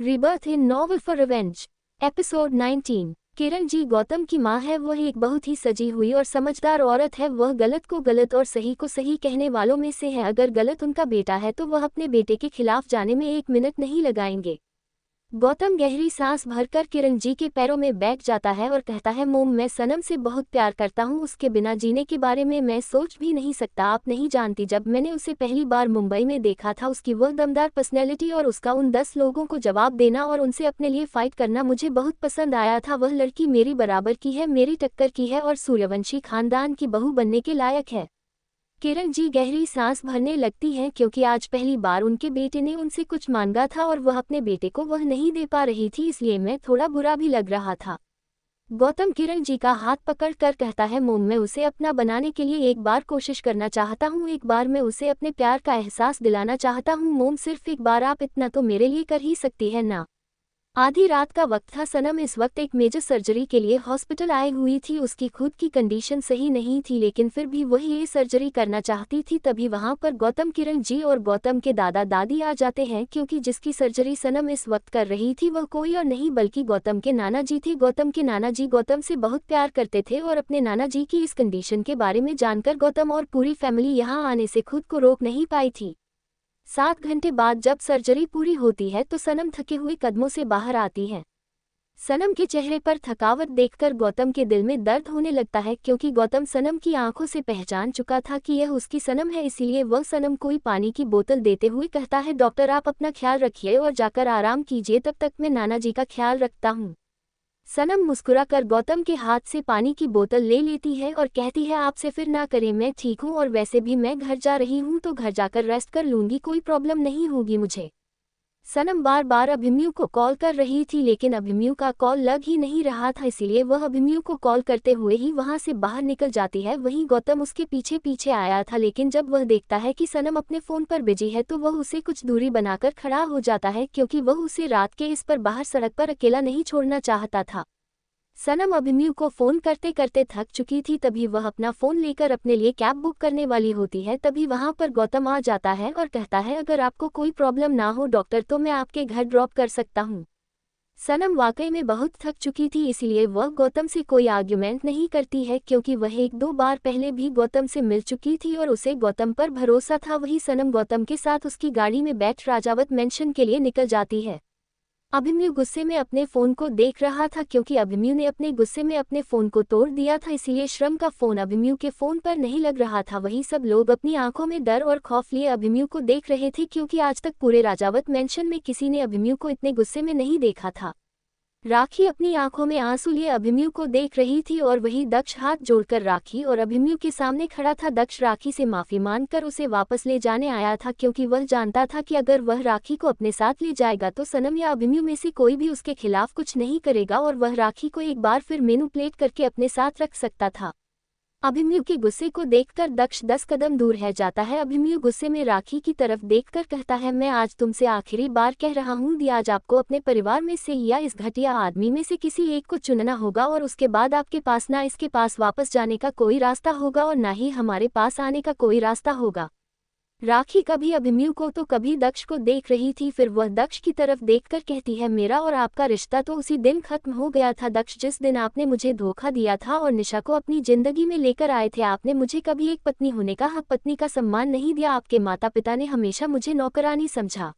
Rebirth in novel for revenge. Episode 19। Kiran ji Gautam की माँ है। वह एक बहुत ही सजी हुई और समझदार औरत है। वह गलत को गलत और सही को सही कहने वालों में से है। अगर गलत उनका बेटा है तो वह अपने बेटे के खिलाफ जाने में एक मिनट नहीं लगाएंगे। गौतम गहरी सांस भरकर किरण जी के पैरों में बैठ जाता है और कहता है, मोम, मैं सनम से बहुत प्यार करता हूँ। उसके बिना जीने के बारे में मैं सोच भी नहीं सकता। आप नहीं जानती, जब मैंने उसे पहली बार मुंबई में देखा था, उसकी वह दमदार पर्सनैलिटी और उसका उन 10 लोगों को जवाब देना और उनसे अपने लिए फाइट करना मुझे बहुत पसंद आया था। वह लड़की मेरी बराबर की है, मेरी टक्कर की है और सूर्यवंशी खानदान की बहू बनने के लायक है। किरण जी गहरी सांस भरने लगती हैं क्योंकि आज पहली बार उनके बेटे ने उनसे कुछ मांगा था और वह अपने बेटे को वह नहीं दे पा रही थी, इसलिए मैं थोड़ा बुरा भी लग रहा था। गौतम किरण जी का हाथ पकड़ कर कहता है, मोम, मैं उसे अपना बनाने के लिए एक बार कोशिश करना चाहता हूँ। एक बार मैं उसे अपने प्यार का एहसास दिलाना चाहता हूँ। मोम, सिर्फ एक बार, आप इतना तो मेरे लिए कर ही सकती है ना। आधी रात का वक्त था। सनम इस वक्त एक मेजर सर्जरी के लिए हॉस्पिटल आई हुई थी। उसकी खुद की कंडीशन सही नहीं थी, लेकिन फिर भी वह ये सर्जरी करना चाहती थी। तभी वहां पर गौतम, किरण जी और गौतम के दादा दादी आ जाते हैं, क्योंकि जिसकी सर्जरी सनम इस वक्त कर रही थी वह कोई और नहीं बल्कि गौतम के नाना जी थे। गौतम के नाना जी गौतम से बहुत प्यार करते थे और अपने नाना जी की इस कंडीशन के बारे में जानकर गौतम और पूरी फैमिली यहाँ आने से खुद को रोक नहीं पाई थी। 7 घंटे बाद जब सर्जरी पूरी होती है तो सनम थके हुए कदमों से बाहर आती है। सनम के चेहरे पर थकावट देखकर गौतम के दिल में दर्द होने लगता है, क्योंकि गौतम सनम की आंखों से पहचान चुका था कि यह उसकी सनम है। इसीलिए वह सनम को पानी की बोतल देते हुए कहता है, डॉक्टर, आप अपना ख्याल रखिए और जाकर आराम कीजिए, तब तक मैं नाना जी का ख्याल रखता हूँ। सनम मुस्कुराकर गौतम के हाथ से पानी की बोतल ले लेती है और कहती है, आपसे फिर ना करें, मैं ठीक हूँ और वैसे भी मैं घर जा रही हूँ तो घर जाकर रेस्ट कर लूँगी, कोई प्रॉब्लम नहीं होगी मुझे। सनम बार बार अभिमन्यु को कॉल कर रही थी, लेकिन अभिमन्यु का कॉल लग ही नहीं रहा था, इसीलिए वह अभिमन्यु को कॉल करते हुए ही वहां से बाहर निकल जाती है। वहीं गौतम उसके पीछे पीछे आया था, लेकिन जब वह देखता है कि सनम अपने फ़ोन पर बिजी है तो वह उसे कुछ दूरी बनाकर खड़ा हो जाता है, क्योंकि वह उसे रात के इस पर बाहर सड़क पर अकेला नहीं छोड़ना चाहता था। सनम अभिमन्यु को फ़ोन करते करते थक चुकी थी। तभी वह अपना फ़ोन लेकर अपने लिए कैब बुक करने वाली होती है। तभी वहां पर गौतम आ जाता है और कहता है, अगर आपको कोई प्रॉब्लम ना हो डॉक्टर, तो मैं आपके घर ड्रॉप कर सकता हूँ। सनम वाकई में बहुत थक चुकी थी, इसलिए वह गौतम से कोई आर्ग्यूमेंट नहीं करती है, क्योंकि वह 1-2 बार पहले भी गौतम से मिल चुकी थी और उसे गौतम पर भरोसा था। वही सनम गौतम के साथ उसकी गाड़ी में बैठ राजावत मेंशन के लिए निकल जाती है। अभिमन्यु गुस्से में अपने फ़ोन को देख रहा था, क्योंकि अभिमन्यु ने अपने गुस्से में अपने फ़ोन को तोड़ दिया था, इसीलिए श्रम का फ़ोन अभिमन्यु के फ़ोन पर नहीं लग रहा था। वहीं सब लोग अपनी आंखों में डर और खौफ लिए अभिमन्यु को देख रहे थे, क्योंकि आज तक पूरे राजावत मेंशन में किसी ने अभिमन्यु को इतने गुस्से में नहीं देखा था। राखी अपनी आंखों में आंसू लिए अभिमन्यु को देख रही थी और वही दक्ष हाथ जोड़कर राखी और अभिमन्यु के सामने खड़ा था। दक्ष राखी से माफी मांगकर उसे वापस ले जाने आया था, क्योंकि वह जानता था कि अगर वह राखी को अपने साथ ले जाएगा तो सनम या अभिमन्यु में से कोई भी उसके खिलाफ कुछ नहीं करेगा और वह राखी को एक बार फिर मैनिपुलेट करके अपने साथ रख सकता था। अभिमन्यु के गुस्से को देखकर दक्ष 10 कदम दूर रह जाता है। अभिमन्यु गुस्से में राखी की तरफ देखकर कहता है, मैं आज तुमसे आखिरी बार कह रहा हूँ, आज आपको अपने परिवार में से या इस घटिया आदमी में से किसी एक को चुनना होगा और उसके बाद आपके पास ना इसके पास वापस जाने का कोई रास्ता होगा और ना ही हमारे पास आने का कोई रास्ता होगा। राखी कभी अभिमन्यु को तो कभी दक्ष को देख रही थी, फिर वह दक्ष की तरफ देखकर कहती है, मेरा और आपका रिश्ता तो उसी दिन खत्म हो गया था दक्ष, जिस दिन आपने मुझे धोखा दिया था और निशा को अपनी जिंदगी में लेकर आए थे। आपने मुझे कभी एक पत्नी होने का हक, पत्नी का सम्मान नहीं दिया। आपके माता पिता ने हमेशा मुझे नौकरानी समझा।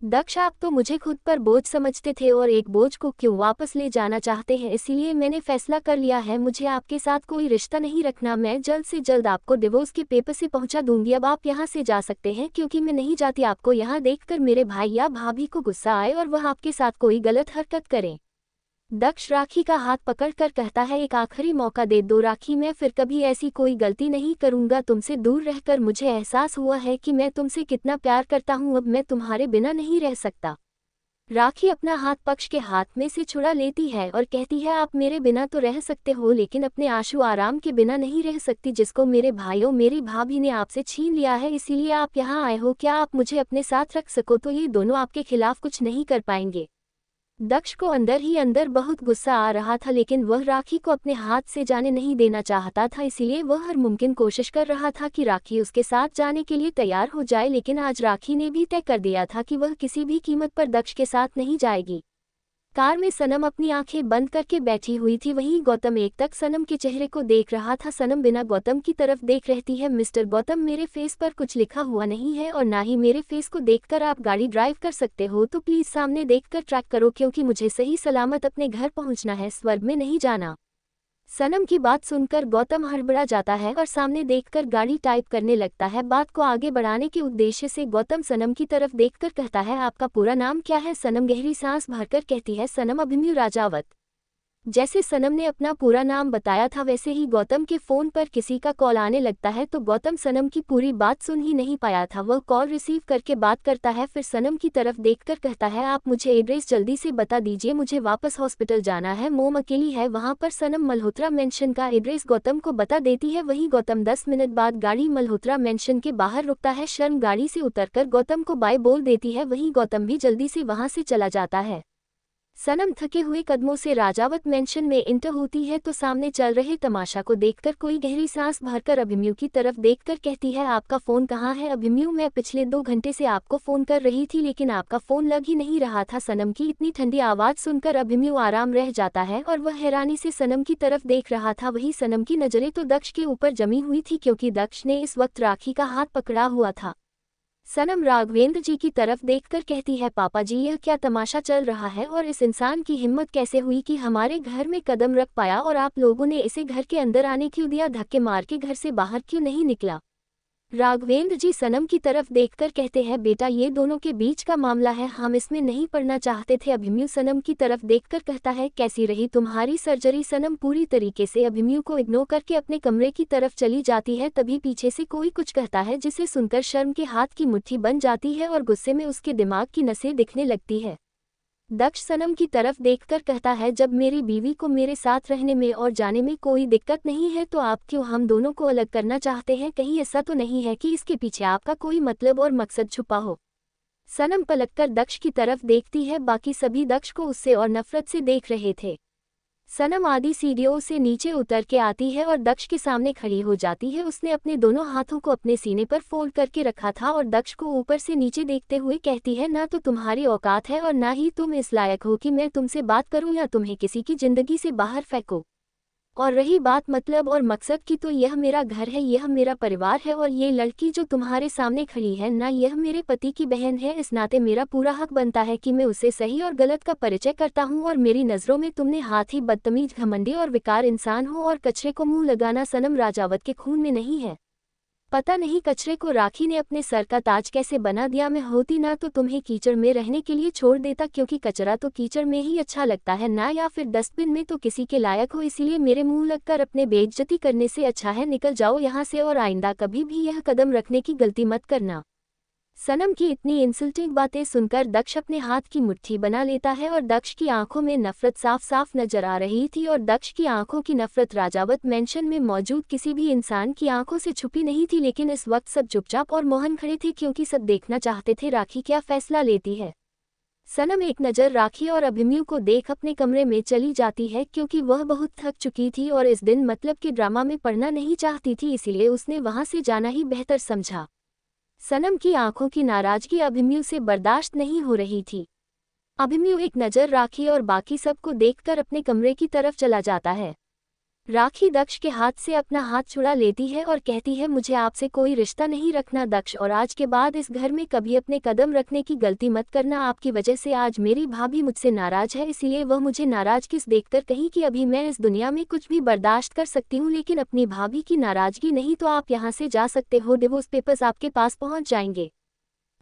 दक्ष, आप तो मुझे खुद पर बोझ समझते थे और एक बोझ को क्यों वापस ले जाना चाहते हैं, इसीलिए मैंने फैसला कर लिया है, मुझे आपके साथ कोई रिश्ता नहीं रखना। मैं जल्द से जल्द आपको डिवोर्स के पेपर से पहुंचा दूंगी। अब आप यहां से जा सकते हैं, क्योंकि मैं नहीं चाहती आपको यहां देखकर मेरे भाई या भाभी को गुस्सा आए और वह आपके साथ कोई गलत हरकत करें। दक्ष राखी का हाथ पकड़कर कहता है, एक आखिरी मौका दे दो राखी, मैं फिर कभी ऐसी कोई गलती नहीं करूंगा। तुमसे दूर रहकर मुझे एहसास हुआ है कि मैं तुमसे कितना प्यार करता हूं, अब मैं तुम्हारे बिना नहीं रह सकता। राखी अपना हाथ पक्ष के हाथ में से छुड़ा लेती है और कहती है, आप मेरे बिना तो रह सकते हो, लेकिन अपने आशु आराम के बिना नहीं रह सकती, जिसको मेरे भाइयों मेरी भाभी ने आपसे छीन लिया है, इसीलिए आप यहाँ आए हो। क्या आप मुझे अपने साथ रख सको तो ये दोनों आपके खिलाफ कुछ नहीं कर पाएंगे। दक्ष को अंदर ही अंदर बहुत गुस्सा आ रहा था, लेकिन वह राखी को अपने हाथ से जाने नहीं देना चाहता था। इसीलिए वह हर मुमकिन कोशिश कर रहा था कि राखी उसके साथ जाने के लिए तैयार हो जाए। लेकिन आज राखी ने भी तय कर दिया था कि वह किसी भी कीमत पर दक्ष के साथ नहीं जाएगी। कार में सनम अपनी आंखें बंद करके बैठी हुई थी। वहीं गौतम एक तक सनम के चेहरे को देख रहा था। सनम बिना गौतम की तरफ देख रहती है। मिस्टर गौतम, मेरे फेस पर कुछ लिखा हुआ नहीं है और ना ही मेरे फेस को देखकर आप गाड़ी ड्राइव कर सकते हो, तो प्लीज सामने देखकर ट्रैक करो, क्योंकि मुझे सही सलामत अपने घर पहुंचना है, स्वर्ग में नहीं जाना। सनम की बात सुनकर गौतम हड़बड़ा जाता है और सामने देखकर गाड़ी टाइप करने लगता है। बात को आगे बढ़ाने के उद्देश्य से गौतम सनम की तरफ देखकर कहता है, आपका पूरा नाम क्या है? सनम गहरी सांस भरकर कहती है, सनम अभिमन्यु राजावत। जैसे सनम ने अपना पूरा नाम बताया था, वैसे ही गौतम के फोन पर किसी का कॉल आने लगता है। तो गौतम सनम की पूरी बात सुन ही नहीं पाया था। वह कॉल रिसीव करके बात करता है, फिर सनम की तरफ देखकर कहता है, आप मुझे एड्रेस जल्दी से बता दीजिए, मुझे वापस हॉस्पिटल जाना है। मोम अकेली है वहां पर। सनम मल्होत्रा मेंशन का एड्रेस गौतम को बता देती है। वहीं गौतम 10 मिनट बाद गाड़ी मल्होत्रा मेंशन के बाहर रुकता है। शर्म गाड़ी से उतरकर गौतम को बाय बोल देती है। वहीं गौतम भी जल्दी से वहां से चला जाता है। सनम थके हुए कदमों से राजावत मेंशन में इंटर होती है तो सामने चल रहे तमाशा को देखकर कोई गहरी सांस भरकर अभिमन्यु की तरफ देखकर कहती है, आपका फोन कहाँ है? अभिमन्यु, मैं पिछले 2 घंटे से आपको फोन कर रही थी, लेकिन आपका फोन लग ही नहीं रहा था। सनम की इतनी ठंडी आवाज सुनकर अभिमन्यु आराम रह जाता है और वह हैरानी से सनम की तरफ देख रहा था। वही सनम की नजरें तो दक्ष के ऊपर जमी हुई थी, क्योंकि दक्ष ने इस वक्त राखी का हाथ पकड़ा हुआ था। सनम राघवेंद्र जी की तरफ देखकर कहती है, पापा जी, यह क्या तमाशा चल रहा है और इस इंसान की हिम्मत कैसे हुई कि हमारे घर में कदम रख पाया और आप लोगों ने इसे घर के अंदर आने क्यों दिया? धक्के मार के घर से बाहर क्यों नहीं निकला? राघवेंद्र जी सनम की तरफ देखकर कहते हैं, बेटा, ये दोनों के बीच का मामला है, हम इसमें नहीं पड़ना चाहते थे। अभिमन्यु सनम की तरफ देखकर कहता है, कैसी रही तुम्हारी सर्जरी? सनम पूरी तरीके से अभिमन्यु को इग्नोर करके अपने कमरे की तरफ चली जाती है। तभी पीछे से कोई कुछ कहता है, जिसे सुनकर शर्म के हाथ की मुट्ठी बन जाती है और गुस्से में उसके दिमाग की नसें दिखने लगती है। दक्ष सनम की तरफ देखकर कहता है, जब मेरी बीवी को मेरे साथ रहने में और जाने में कोई दिक्कत नहीं है तो आप क्यों हम दोनों को अलग करना चाहते हैं? कहीं ऐसा तो नहीं है कि इसके पीछे आपका कोई मतलब और मकसद छुपा हो? सनम पलटकर दक्ष की तरफ देखती है। बाकी सभी दक्ष को उससे और नफरत से देख रहे थे। सनम आधी सीढ़ियों से नीचे उतर के आती है और दक्ष के सामने खड़ी हो जाती है। उसने अपने दोनों हाथों को अपने सीने पर फोल्ड करके रखा था और दक्ष को ऊपर से नीचे देखते हुए कहती है, ना तो तुम्हारी औकात है और ना ही तुम इस लायक हो कि मैं तुमसे बात करूं या तुम्हें किसी की जिंदगी से बाहर फेंको। और रही बात मतलब और मकसद की, तो यह मेरा घर है, यह मेरा परिवार है और ये लड़की जो तुम्हारे सामने खड़ी है ना, यह मेरे पति की बहन है। इस नाते मेरा पूरा हक बनता है कि मैं उसे सही और गलत का परिचय करता हूँ। और मेरी नज़रों में तुमने हाथी, बदतमीज, घमंडी और विकार इंसान हो और कचरे को मुंह लगाना सनम राजावत के खून में नहीं है। पता नहीं कचरे को राखी ने अपने सर का ताज कैसे बना दिया। मैं होती ना तो तुम्हें कीचड़ में रहने के लिए छोड़ देता, क्योंकि कचरा तो कीचड़ में ही अच्छा लगता है ना, या फिर डस्टबिन में तो किसी के लायक हो। इसीलिए मेरे मुंह लगकर अपने बेइज्जती करने से अच्छा है निकल जाओ यहाँ से और आइंदा कभी भी यह कदम रखने की गलती मत करना। सनम की इतनी इंसल्टिंग बातें सुनकर दक्ष अपने हाथ की मुट्ठी बना लेता है और दक्ष की आंखों में नफरत साफ साफ नजर आ रही थी। और दक्ष की आंखों की नफरत राजावत मेंशन में मौजूद किसी भी इंसान की आंखों से छुपी नहीं थी। लेकिन इस वक्त सब चुपचाप और मौन खड़े थे, क्योंकि सब देखना चाहते थे राखी क्या फैसला लेती है। सनम एक नज़र राखी और अभिमन्यु को देख अपने कमरे में चली जाती है, क्योंकि वह बहुत थक चुकी थी और इस दिन मतलब के ड्रामा में पड़ना नहीं चाहती थी। इसीलिए उसने वहां से जाना ही बेहतर समझा। सनम की आंखों की नाराजगी अभिमन्यु से बर्दाश्त नहीं हो रही थी। अभिमन्यु एक नज़र राखी और बाकी सबको देखकर अपने कमरे की तरफ चला जाता है। राखी दक्ष के हाथ से अपना हाथ छुड़ा लेती है और कहती है, मुझे आपसे कोई रिश्ता नहीं रखना दक्ष, और आज के बाद इस घर में कभी अपने कदम रखने की गलती मत करना। आपकी वजह से आज मेरी भाभी मुझसे नाराज है, इसलिए वह मुझे नाराज किस देखकर कहीं कि अभी मैं इस दुनिया में कुछ भी बर्दाश्त कर सकती हूँ, लेकिन अपनी भाभी की नाराजगी नहीं। तो आप यहाँ से जा सकते हो, डिवोर्स पेपर्स आपके पास पहुँच जाएंगे।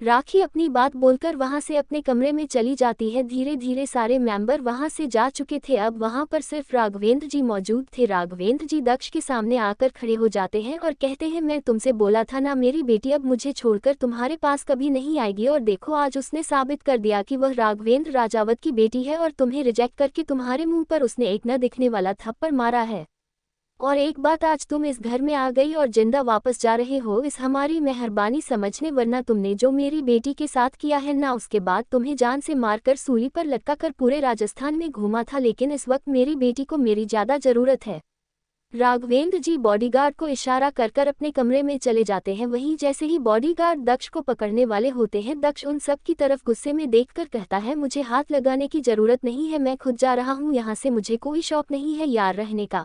राखी अपनी बात बोलकर वहां से अपने कमरे में चली जाती है। धीरे धीरे सारे मेंबर वहां से जा चुके थे। अब वहां पर सिर्फ राघवेंद्र जी मौजूद थे। राघवेंद्र जी दक्ष के सामने आकर खड़े हो जाते हैं और कहते हैं, मैं तुमसे बोला था ना, मेरी बेटी अब मुझे छोड़कर तुम्हारे पास कभी नहीं आएगी। और देखो, आज उसने साबित कर दिया कि वह राघवेंद्र राजावत की बेटी है और तुम्हें रिजेक्ट करके तुम्हारे मुंह पर उसने एक न दिखने वाला थप्पड़ मारा है। और एक बात, आज तुम इस घर में आ गई और जिंदा वापस जा रहे हो, इस हमारी मेहरबानी समझने, वरना तुमने जो मेरी बेटी के साथ किया है ना, उसके बाद तुम्हें जान से मारकर सूली पर लटका कर पूरे राजस्थान में घूमा था, लेकिन इस वक्त मेरी बेटी को मेरी ज्यादा जरूरत है। राघवेंद्र जी बॉडीगार्ड को इशारा कर कर अपने कमरे में चले जाते हैं। वहीं जैसे ही बॉडीगार्ड दक्ष को पकड़ने वाले होते हैं, दक्ष उन सब की तरफ गुस्से में देखकर कहता है, मुझे हाथ लगाने की जरूरत नहीं है, मैं खुद जा रहा हूँ यहाँ से, मुझे कोई शौक नहीं है यार रहने का।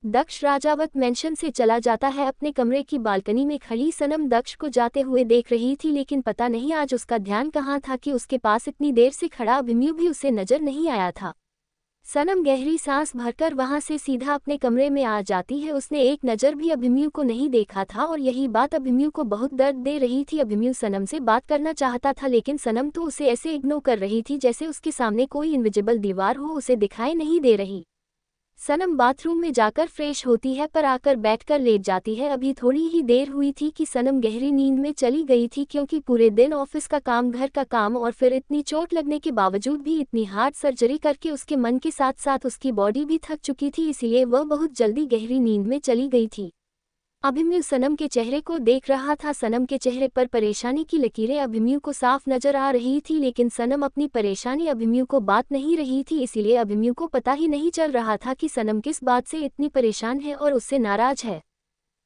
दक्ष राजावत मेंशन से चला जाता है। अपने कमरे की बालकनी में खड़ी सनम दक्ष को जाते हुए देख रही थी, लेकिन पता नहीं आज उसका ध्यान कहाँ था कि उसके पास इतनी देर से खड़ा अभिमन्यु भी उसे नजर नहीं आया था। सनम गहरी सांस भरकर वहां से सीधा अपने कमरे में आ जाती है। उसने एक नज़र भी अभिमन्यु को नहीं देखा था और यही बात अभिमन्यु को बहुत दर्द दे रही थी। अभिमन्यु सनम से बात करना चाहता था, लेकिन सनम तो उसे ऐसे इग्नोर कर रही थी जैसे उसके सामने कोई इनविजिबल दीवार हो, उसे दिखाई नहीं दे रही। सनम बाथरूम में जाकर फ्रेश होती है, पर आकर बैठकर लेट जाती है। अभी थोड़ी ही देर हुई थी कि सनम गहरी नींद में चली गई थी, क्योंकि पूरे दिन ऑफिस का काम, घर का काम और फिर इतनी चोट लगने के बावजूद भी इतनी हार्ड सर्जरी करके उसके मन के साथ साथ उसकी बॉडी भी थक चुकी थी, इसलिए वह बहुत जल्दी गहरी नींद में चली गई थी। अभिमन्यु सनम के चेहरे को देख रहा था। सनम के चेहरे पर परेशानी की लकीरें अभिमन्यु को साफ नजर आ रही थी, लेकिन सनम अपनी परेशानी अभिमन्यु को बात नहीं रही थी, इसीलिए अभिमन्यु को पता ही नहीं चल रहा था कि सनम किस बात से इतनी परेशान है और उससे नाराज है।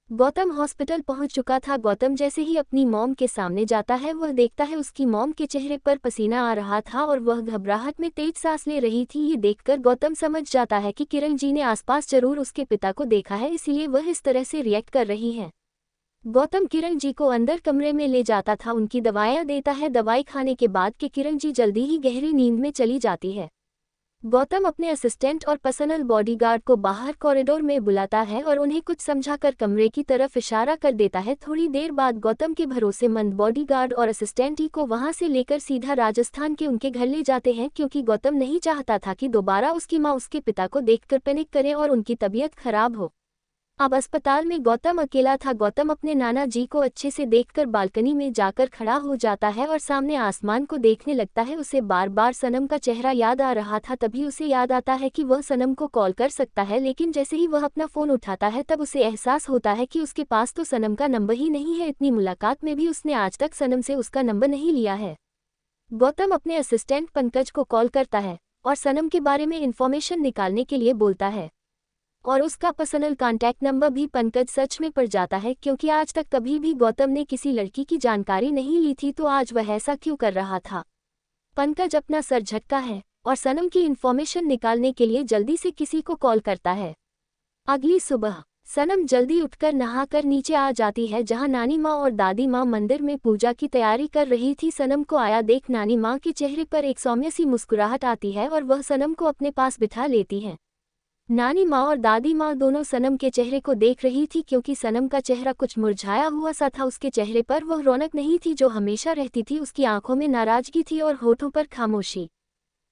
गौतम हॉस्पिटल पहुंच चुका था। गौतम जैसे ही अपनी मॉम के सामने जाता है, वह देखता है उसकी मॉम के चेहरे पर पसीना आ रहा था और वह घबराहट में तेज सांस ले रही थी। ये देखकर गौतम समझ जाता है कि किरण जी ने आसपास जरूर उसके पिता को देखा है, इसीलिए वह इस तरह से रिएक्ट कर रही है। गौतम किरण जी को अंदर कमरे में ले जाता था, उनकी दवाइयाँ देता है। दवाई खाने के बाद कि किरण जी जल्दी ही गहरी नींद में चली जाती है। गौतम अपने असिस्टेंट और पर्सनल बॉडीगार्ड को बाहर कॉरिडोर में बुलाता है और उन्हें कुछ समझाकर कमरे की तरफ इशारा कर देता है। थोड़ी देर बाद गौतम के भरोसेमंद बॉडीगार्ड और असिस्टेंट ही को वहां से लेकर सीधा राजस्थान के उनके घर ले जाते हैं, क्योंकि गौतम नहीं चाहता था कि दोबारा उसकी मां उसके पिता को देखकर पैनिक करे और उनकी तबीयत खराब हो। अब अस्पताल में गौतम अकेला था। गौतम अपने नाना जी को अच्छे से देखकर बालकनी में जाकर खड़ा हो जाता है और सामने आसमान को देखने लगता है। उसे बार बार सनम का चेहरा याद आ रहा था। तभी उसे याद आता है कि वह सनम को कॉल कर सकता है, लेकिन जैसे ही वह अपना फ़ोन उठाता है तब उसे एहसास होता है कि उसके पास तो सनम का नंबर ही नहीं है। इतनी मुलाकात में भी उसने आज तक सनम से उसका नंबर नहीं लिया है। गौतम अपने असिस्टेंट पंकज को कॉल करता है और सनम के बारे में इंफॉर्मेशन निकालने के लिए बोलता है, और उसका पर्सनल कॉन्टैक्ट नंबर भी पंकज सच में पड़ जाता है, क्योंकि आज तक कभी भी गौतम ने किसी लड़की की जानकारी नहीं ली थी, तो आज वह ऐसा क्यों कर रहा था। पंकज अपना सर झटका है और सनम की इन्फॉर्मेशन निकालने के लिए जल्दी से किसी को कॉल करता है। अगली सुबह सनम जल्दी उठकर नहाकर नीचे आ जाती है, जहां नानी माँ और दादी माँ मंदिर में पूजा की तैयारी कर रही थी। सनम को आया देख नानी माँ के चेहरे पर एक सौम्य सी मुस्कुराहट आती है और वह सनम को अपने पास बिठा लेती हैं। नानी माँ और दादी माँ दोनों सनम के चेहरे को देख रही थी, क्योंकि सनम का चेहरा कुछ मुरझाया हुआ सा था। उसके चेहरे पर वह रौनक नहीं थी जो हमेशा रहती थी। उसकी आंखों में नाराजगी थी और होठों पर खामोशी।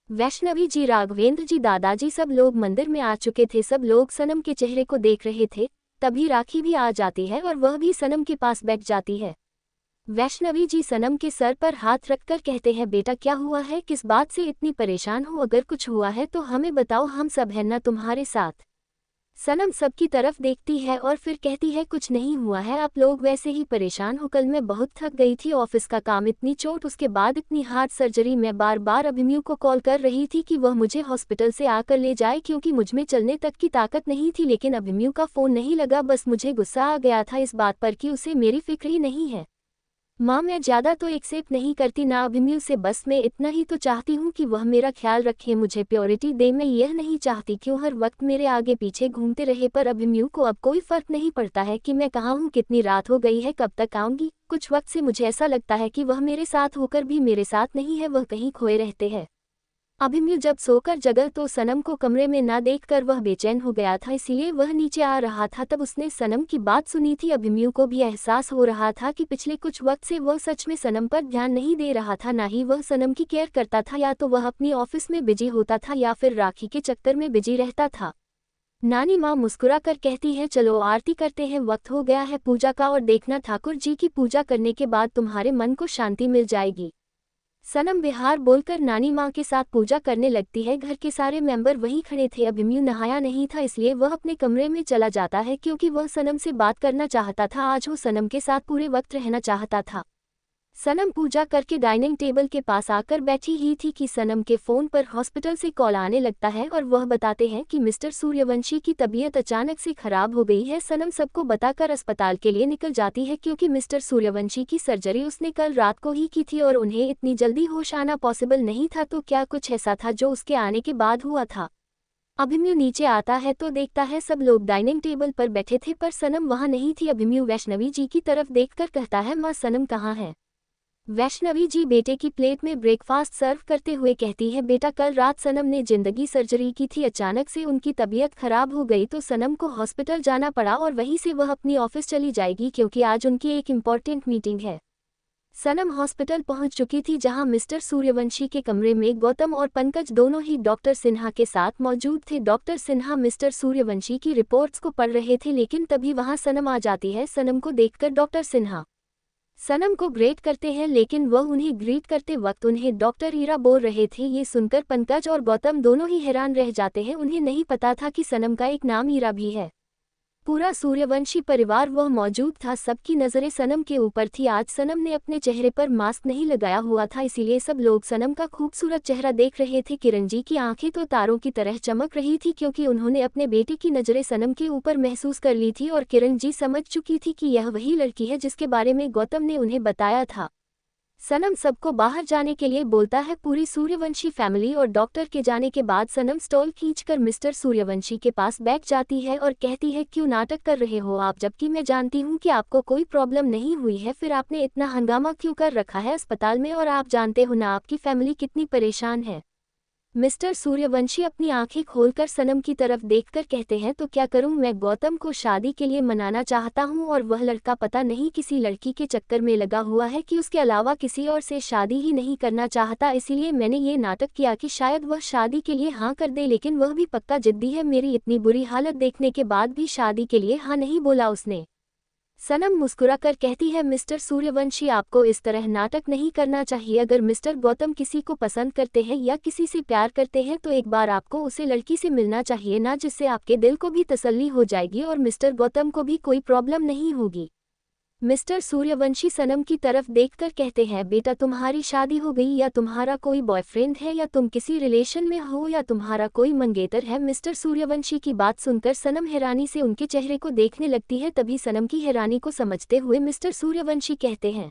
वैष्णवी जी, राघवेंद्र जी, दादाजी सब लोग मंदिर में आ चुके थे। सब लोग सनम के चेहरे को देख रहे थे। तभी राखी भी आ जाती है और वह भी सनम के पास बैठ जाती है। वैष्णवी जी सनम के सर पर हाथ रखकर कहते हैं, बेटा क्या हुआ है, किस बात से इतनी परेशान हो, अगर कुछ हुआ है तो हमें बताओ, हम सब हैं ना तुम्हारे साथ। सनम सबकी तरफ देखती है और फिर कहती है, कुछ नहीं हुआ है, आप लोग वैसे ही परेशान हो, कल मैं बहुत थक गई थी, ऑफिस का काम, इतनी चोट, उसके बाद इतनी हार्ड सर्जरी। मैं बार बार अभिमन्यु को कॉल कर रही थी कि वह मुझे हॉस्पिटल से आकर ले जाए, क्योंकि मुझमें चलने तक की ताकत नहीं थी, लेकिन अभिमन्यु का फ़ोन नहीं लगा। बस मुझे गुस्सा आ गया था इस बात पर कि उसे मेरी फिक्र ही नहीं है। माँ, मैं ज़्यादा तो एक्सेप्ट नहीं करती ना अभिमन्यु से, बस मैं इतना ही तो चाहती हूँ कि वह मेरा ख्याल रखे, मुझे प्योरिटी दे। मैं यह नहीं चाहती कि हर वक्त मेरे आगे पीछे घूमते रहे। पर अभिमन्यु को अब कोई फ़र्क नहीं पड़ता है कि मैं कहाँ हूँ, कितनी रात हो गई है, कब तक आऊँगी। कुछ वक्त से मुझे ऐसा लगता है कि वह मेरे साथ होकर भी मेरे साथ नहीं है, वह कहीं खोए रहते हैं। अभिमन्यु जब सोकर जगा तो सनम को कमरे में ना देखकर वह बेचैन हो गया था, इसलिए वह नीचे आ रहा था। तब उसने सनम की बात सुनी थी। अभिमन्यु को भी एहसास हो रहा था कि पिछले कुछ वक्त से वह सच में सनम पर ध्यान नहीं दे रहा था, ना ही वह सनम की केयर करता था। या तो वह अपनी ऑफिस में बिजी होता था या फिर राखी के चक्कर में बिजी रहता था। नानी माँ मुस्कुरा कर कहती है, चलो आरती करते हैं, वक्त हो गया है पूजा का, और देखना ठाकुर जी की पूजा करने के बाद तुम्हारे मन को शांति मिल जाएगी। सनम बिहार बोलकर नानी माँ के साथ पूजा करने लगती है। घर के सारे मेंबर वहीं खड़े थे। अभिमन्यु नहाया नहीं था इसलिए वह अपने कमरे में चला जाता है क्योंकि वह सनम से बात करना चाहता था। आज वो सनम के साथ पूरे वक्त रहना चाहता था। सनम पूजा करके डाइनिंग टेबल के पास आकर बैठी ही थी कि सनम के फ़ोन पर हॉस्पिटल से कॉल आने लगता है और वह बताते हैं कि मिस्टर सूर्यवंशी की तबीयत अचानक से खराब हो गई है। सनम सबको बताकर अस्पताल के लिए निकल जाती है क्योंकि मिस्टर सूर्यवंशी की सर्जरी उसने कल रात को ही की थी और उन्हें इतनी जल्दी होश आना पॉसिबल नहीं था। तो क्या कुछ ऐसा था जो उसके आने के बाद हुआ था? अभिमन्यु नीचे आता है तो देखता है सब लोग डाइनिंग टेबल पर बैठे थे पर सनम वहाँ नहीं थी। अभिमन्यु वैष्णवी जी की तरफ देखकर कहता है, माँ सनम कहाँ है? वैष्णवी जी बेटे की प्लेट में ब्रेकफास्ट सर्व करते हुए कहती है, बेटा कल रात सनम ने जिंदगी सर्जरी की थी। अचानक से उनकी तबीयत खराब हो गई तो सनम को हॉस्पिटल जाना पड़ा और वहीं से वह अपनी ऑफिस चली जाएगी क्योंकि आज उनकी एक इम्पॉर्टेंट मीटिंग है। सनम हॉस्पिटल पहुंच चुकी थी जहां मिस्टर सूर्यवंशी के कमरे में गौतम और पंकज दोनों ही डॉक्टर सिन्हा के साथ मौजूद थे। डॉक्टर सिन्हा मिस्टर सूर्यवंशी की रिपोर्ट्स को पढ़ रहे थे लेकिन तभी वहां सनम आ जाती है। सनम को देखकर डॉक्टर सिन्हा सनम को ग्रेट करते हैं लेकिन वह उन्हें ग्रीट करते वक्त उन्हें डॉक्टर ईरा बोल रहे थे। ये सुनकर पंकज और गौतम दोनों ही हैरान रह जाते हैं। उन्हें नहीं पता था कि सनम का एक नाम ईरा भी है। पूरा सूर्यवंशी परिवार वह मौजूद था। सबकी नज़रें सनम के ऊपर थी। आज सनम ने अपने चेहरे पर मास्क नहीं लगाया हुआ था इसीलिए सब लोग सनम का खूबसूरत चेहरा देख रहे थे। किरण जी की आंखें तो तारों की तरह चमक रही थी क्योंकि उन्होंने अपने बेटे की नज़रें सनम के ऊपर महसूस कर ली थी और किरण जी समझ चुकी थी कि यह वही लड़की है जिसके बारे में गौतम ने उन्हें बताया था। सनम सबको बाहर जाने के लिए बोलता है। पूरी सूर्यवंशी फैमिली और डॉक्टर के जाने के बाद सनम स्टॉल खींचकर मिस्टर सूर्यवंशी के पास बैठ जाती है और कहती है, क्यों नाटक कर रहे हो आप, जबकि मैं जानती हूँ कि आपको कोई प्रॉब्लम नहीं हुई है, फिर आपने इतना हंगामा क्यों कर रखा है अस्पताल में, और आप जानते हो ना आपकी फैमिली कितनी परेशान है। मिस्टर सूर्यवंशी अपनी आंखें खोलकर सनम की तरफ देखकर कहते हैं, तो क्या करूं, मैं गौतम को शादी के लिए मनाना चाहता हूं और वह लड़का पता नहीं किसी लड़की के चक्कर में लगा हुआ है कि उसके अलावा किसी और से शादी ही नहीं करना चाहता। इसीलिए मैंने ये नाटक किया कि शायद वह शादी के लिए हाँ कर दे, लेकिन वह भी पक्का जिद्दी है। मेरी इतनी बुरी हालत देखने के बाद भी शादी के लिए हाँ नहीं बोला उसने। सनम मुस्कुराकर कहती है, मिस्टर सूर्यवंशी आपको इस तरह नाटक नहीं करना चाहिए। अगर मिस्टर गौतम किसी को पसंद करते हैं या किसी से प्यार करते हैं तो एक बार आपको उसे लड़की से मिलना चाहिए ना, जिससे आपके दिल को भी तसल्ली हो जाएगी और मिस्टर गौतम को भी कोई प्रॉब्लम नहीं होगी। मिस्टर सूर्यवंशी सनम की तरफ देखकर कहते हैं, बेटा तुम्हारी शादी हो गई या तुम्हारा कोई बॉयफ्रेंड है या तुम किसी रिलेशन में हो या तुम्हारा कोई मंगेतर है। मिस्टर सूर्यवंशी की बात सुनकर सनम हैरानी से उनके चेहरे को देखने लगती है। तभी सनम की हैरानी को समझते हुए मिस्टर सूर्यवंशी कहते हैं,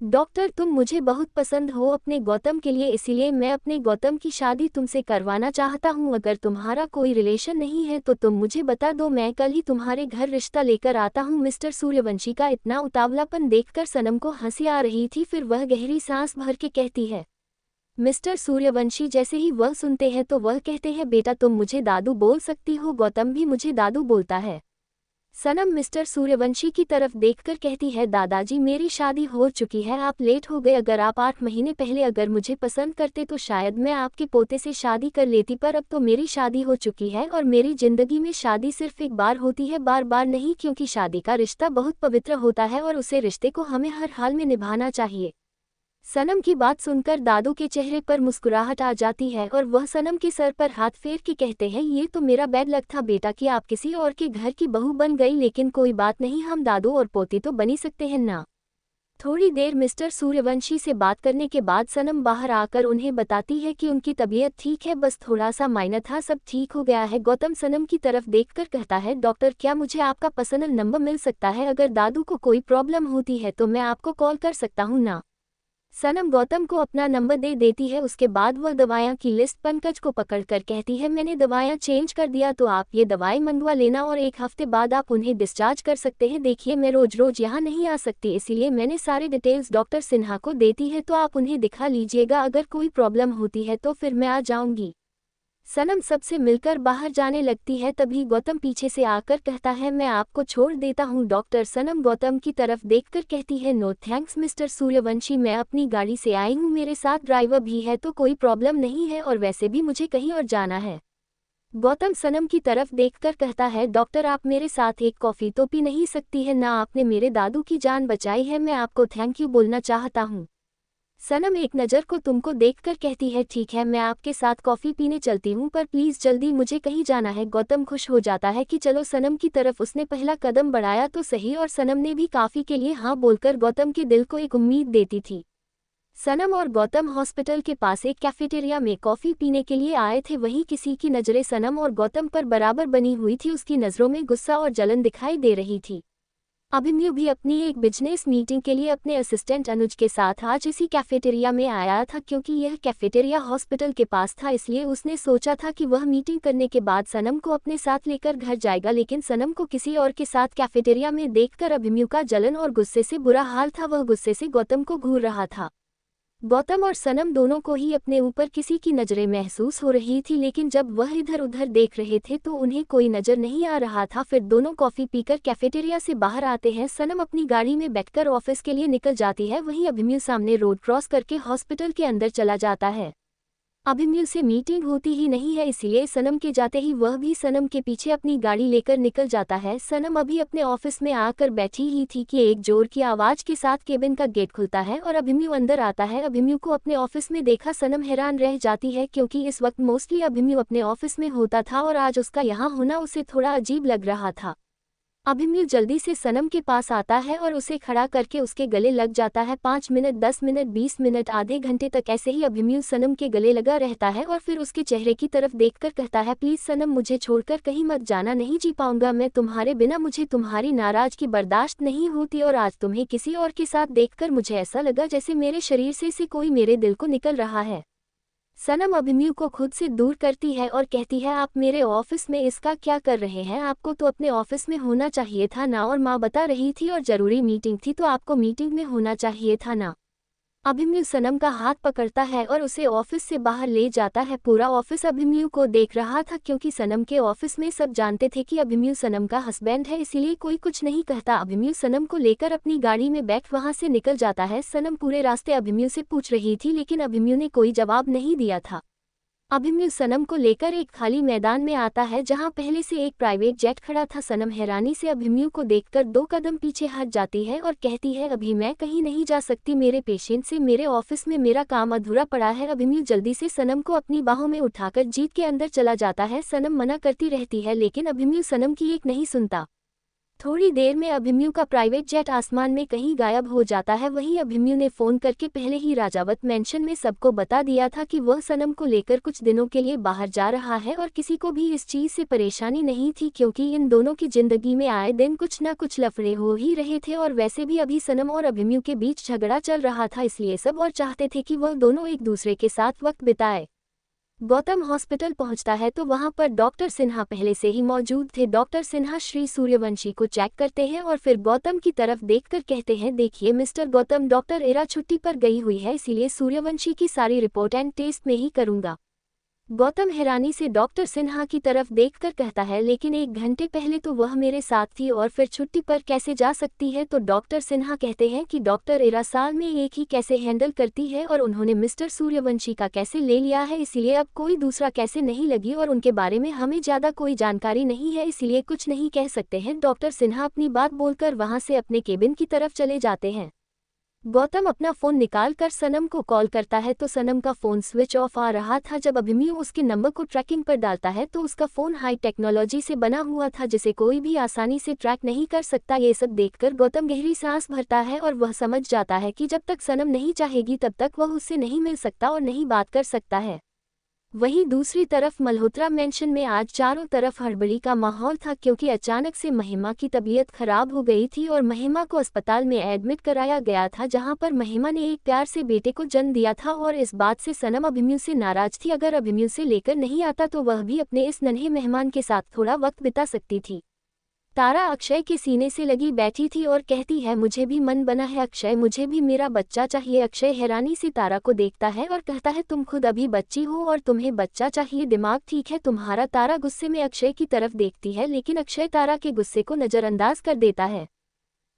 डॉक्टर तुम मुझे बहुत पसंद हो अपने गौतम के लिए, इसीलिए मैं अपने गौतम की शादी तुमसे करवाना चाहता हूँ। अगर तुम्हारा कोई रिलेशन नहीं है तो तुम मुझे बता दो, मैं कल ही तुम्हारे घर रिश्ता लेकर आता हूँ। मिस्टर सूर्यवंशी का इतना उतावलापन देखकर सनम को हंसी आ रही थी। फिर वह गहरी सांस भर के कहती है, मिस्टर सूर्यवंशी जैसे ही वह सुनते हैं तो वह कहते हैं, बेटा तुम मुझे दादू बोल सकती हो, गौतम भी मुझे दादू बोलता है। सनम मिस्टर सूर्यवंशी की तरफ देखकर कहती है, दादाजी मेरी शादी हो चुकी है, आप लेट हो गए। अगर आप 8 महीने पहले अगर मुझे पसंद करते तो शायद मैं आपके पोते से शादी कर लेती, पर अब तो मेरी शादी हो चुकी है और मेरी जिंदगी में शादी सिर्फ एक बार होती है, बार बार नहीं, क्योंकि शादी का रिश्ता बहुत पवित्र होता है और उसे रिश्ते को हमें हर हाल में निभाना चाहिए। सनम की बात सुनकर दादू के चेहरे पर मुस्कुराहट आ जाती है और वह सनम के सर पर हाथ फेर के कहते हैं, ये तो मेरा बैड लक था बेटा कि आप किसी और के घर की बहू बन गई, लेकिन कोई बात नहीं, हम दादू और पोती तो बनी सकते हैं ना। थोड़ी देर मिस्टर सूर्यवंशी से बात करने के बाद सनम बाहर आकर उन्हें बताती है कि उनकी तबीयत ठीक है, बस थोड़ा सा माइनर था, सब ठीक हो गया है। गौतम सनम की तरफ देखकर कहता है, डॉक्टर क्या मुझे आपका पर्सनल नंबर मिल सकता है, अगर दादू को कोई प्रॉब्लम होती है तो मैं आपको कॉल कर सकता हूँ ना। सनम गौतम को अपना नंबर दे देती है। उसके बाद वह दवाइयाँ की लिस्ट पंकज को पकड़कर कहती है, मैंने दवाइयाँ चेंज कर दिया तो आप ये दवाई मंगवा लेना और 1 हफ्ते बाद आप उन्हें डिस्चार्ज कर सकते हैं। देखिए मैं रोज रोज यहाँ नहीं आ सकती, इसीलिए मैंने सारे डिटेल्स डॉक्टर सिन्हा को देती है, तो आप उन्हें दिखा लीजिएगा, अगर कोई प्रॉब्लम होती है तो फिर मैं आ जाऊंगी। सनम सबसे मिलकर बाहर जाने लगती है। तभी गौतम पीछे से आकर कहता है, मैं आपको छोड़ देता हूँ डॉक्टर। सनम गौतम की तरफ देखकर कहती है, नो थैंक्स मिस्टर सूर्यवंशी, मैं अपनी गाड़ी से आई हूँ, मेरे साथ ड्राइवर भी है तो कोई प्रॉब्लम नहीं है, और वैसे भी मुझे कहीं और जाना है। गौतम सनम की तरफ देखकर कहता है, डॉक्टर आप मेरे साथ एक कॉफ़ी तो पी नहीं सकती है ना, आपने मेरे दादू की जान बचाई है, मैं आपको थैंक यू बोलना चाहता हूँ। सनम एक नज़र को तुमको देखकर कहती है, ठीक है मैं आपके साथ कॉफ़ी पीने चलती हूँ, पर प्लीज़ जल्दी, मुझे कहीं जाना है। गौतम खुश हो जाता है कि चलो सनम की तरफ उसने पहला कदम बढ़ाया तो सही, और सनम ने भी काफ़ी के लिए हाँ बोलकर गौतम के दिल को एक उम्मीद देती थी। सनम और गौतम हॉस्पिटल के पास एक कैफेटेरिया में कॉफ़ी पीने के लिए आए थे। वहीं किसी की नज़रें सनम और गौतम पर बराबर बनी हुई थी। उसकी नज़रों में गुस्सा और जलन दिखाई दे रही थी। अभिमन्यु भी अपनी एक बिजनेस मीटिंग के लिए अपने असिस्टेंट अनुज के साथ आज इसी कैफेटेरिया में आया था। क्योंकि यह कैफेटेरिया हॉस्पिटल के पास था, इसलिए उसने सोचा था कि वह मीटिंग करने के बाद सनम को अपने साथ लेकर घर जाएगा। लेकिन सनम को किसी और के साथ कैफेटेरिया में देखकर अभिमन्यु का जलन और गुस्से से बुरा हाल था। वह गुस्से से गौतम को घूर रहा था। गौतम और सनम दोनों को ही अपने ऊपर किसी की नज़रें महसूस हो रही थी, लेकिन जब वह इधर उधर देख रहे थे तो उन्हें कोई नज़र नहीं आ रहा था। फिर दोनों कॉफ़ी पीकर कैफेटेरिया से बाहर आते हैं। सनम अपनी गाड़ी में बैठकर ऑफिस के लिए निकल जाती है। वहीं अभिमन्यु सामने रोड क्रॉस करके हॉस्पिटल के अंदर चला जाता है। अभिमन्यु से मीटिंग होती ही नहीं है, इसलिए सनम के जाते ही वह भी सनम के पीछे अपनी गाड़ी लेकर निकल जाता है। सनम अभी अपने ऑफिस में आकर बैठी ही थी कि एक जोर की आवाज़ के साथ केबिन का गेट खुलता है और अभिमन्यु अंदर आता है। अभिमन्यु को अपने ऑफिस में देखा सनम हैरान रह जाती है, क्योंकि इस वक्त मोस्टली अभिमन्यु अपने ऑफिस में होता था और आज उसका यहाँ होना उसे थोड़ा अजीब लग रहा था। अभिमन्यु जल्दी से सनम के पास आता है और उसे खड़ा करके उसके गले लग जाता है। 5 मिनट, 10 मिनट, 20 मिनट, आधे घंटे तक ऐसे ही अभिमन्यु सनम के गले लगा रहता है और फिर उसके चेहरे की तरफ देखकर कहता है, प्लीज़ सनम मुझे छोड़कर कहीं मत जाना, नहीं जी पाऊंगा मैं तुम्हारे बिना, मुझे तुम्हारी नाराज़गी बर्दाश्त नहीं होती और आज तुम्हें किसी और के साथ देखकर मुझे ऐसा लगा जैसे मेरे शरीर से कोई मेरे दिल को निकल रहा है। सनम अभिमन्यु को खुद से दूर करती है और कहती है, आप मेरे ऑफिस में इसका क्या कर रहे हैं? आपको तो अपने ऑफिस में होना चाहिए था ना, और माँ बता रही थी और ज़रूरी मीटिंग थी तो आपको मीटिंग में होना चाहिए था ना। अभिमन्यु सनम का हाथ पकड़ता है और उसे ऑफिस से बाहर ले जाता है। पूरा ऑफिस अभिमन्यु को देख रहा था, क्योंकि सनम के ऑफिस में सब जानते थे कि अभिमन्यु सनम का हस्बैंड है, इसीलिए कोई कुछ नहीं कहता। अभिमन्यु सनम को लेकर अपनी गाड़ी में बैठ वहां से निकल जाता है। सनम पूरे रास्ते अभिमन्यु से पूछ रही थी, लेकिन अभिमन्यु ने कोई जवाब नहीं दिया था। अभिमन्यु सनम को लेकर एक खाली मैदान में आता है, जहां पहले से एक प्राइवेट जेट खड़ा था। सनम हैरानी से अभिमन्यु को देखकर 2 कदम पीछे हट जाती है और कहती है, अभी मैं कहीं नहीं जा सकती, मेरे पेशेंट से मेरे ऑफिस में मेरा काम अधूरा पड़ा है। अभिमन्यु जल्दी से सनम को अपनी बाहों में उठाकर जीत के अंदर चला जाता है। सनम मना करती रहती है, लेकिन अभिमन्यु सनम की एक नहीं सुनता। थोड़ी देर में अभिमन्यु का प्राइवेट जेट आसमान में कहीं गायब हो जाता है। वहीं अभिमन्यु ने फ़ोन करके पहले ही राजावत मेंशन में सबको बता दिया था कि वह सनम को लेकर कुछ दिनों के लिए बाहर जा रहा है, और किसी को भी इस चीज़ से परेशानी नहीं थी, क्योंकि इन दोनों की जिंदगी में आए दिन कुछ न कुछ लफड़े हो ही रहे थे। और वैसे भी अभी सनम और अभिमन्यु के बीच झगड़ा चल रहा था, इसलिए सब और चाहते थे कि वह दोनों एक दूसरे के साथ वक्त बिताए। गौतम हॉस्पिटल पहुंचता है तो वहां पर डॉक्टर सिन्हा पहले से ही मौजूद थे। डॉक्टर सिन्हा श्री सूर्यवंशी को चेक करते हैं और फिर गौतम की तरफ देखकर कहते हैं, देखिए मिस्टर गौतम, डॉक्टर इरा छुट्टी पर गई हुई है, इसीलिए सूर्यवंशी की सारी रिपोर्ट एंड टेस्ट में ही करूंगा। गौतम हैरानी से डॉक्टर सिन्हा की तरफ देखकर कहता है, लेकिन 1 घंटे पहले तो वह मेरे साथ थी और फिर छुट्टी पर कैसे जा सकती है? तो डॉक्टर सिन्हा कहते हैं कि डॉक्टर इरा साल में एक ही कैसे हैंडल करती है, और उन्होंने मिस्टर सूर्यवंशी का कैसे ले लिया है, इसलिए अब कोई दूसरा कैसे नहीं लगी, और उनके बारे में हमें ज़्यादा कोई जानकारी नहीं है, इसलिए कुछ नहीं कह सकते हैं। डॉक्टर सिन्हा अपनी बात बोलकर वहाँ से अपने केबिन की तरफ चले जाते हैं। गौतम अपना फ़ोन निकाल कर सनम को कॉल करता है तो सनम का फ़ोन स्विच ऑफ आ रहा था। जब अभिमन्यु उसके नंबर को ट्रैकिंग पर डालता है तो उसका फ़ोन हाई टेक्नोलॉजी से बना हुआ था, जिसे कोई भी आसानी से ट्रैक नहीं कर सकता। ये सब देखकर गौतम गहरी सांस भरता है और वह समझ जाता है कि जब तक सनम नहीं चाहेगी तब तक वह उससे नहीं मिल सकता और नहीं बात कर सकता है। वहीं दूसरी तरफ मल्होत्रा मेंशन में आज चारों तरफ हड़बड़ी का माहौल था, क्योंकि अचानक से महिमा की तबीयत खराब हो गई थी और महिमा को अस्पताल में एडमिट कराया गया था, जहां पर महिमा ने एक प्यार से बेटे को जन्म दिया था। और इस बात से सनम अभिमन्यु से नाराज थी, अगर अभिमन्यु से लेकर नहीं आता तो वह भी अपने इस नन्हे मेहमान के साथ थोड़ा वक्त बिता सकती थी। तारा अक्षय के सीने से लगी बैठी थी और कहती है, मुझे भी मन बना है अक्षय, मुझे भी मेरा बच्चा चाहिए। अक्षय हैरानी से तारा को देखता है और कहता है, तुम खुद अभी बच्ची हो और तुम्हें बच्चा चाहिए, दिमाग ठीक है तुम्हारा? तारा गुस्से में अक्षय की तरफ देखती है, लेकिन अक्षय तारा के गुस्से को नज़रअंदाज कर देता है।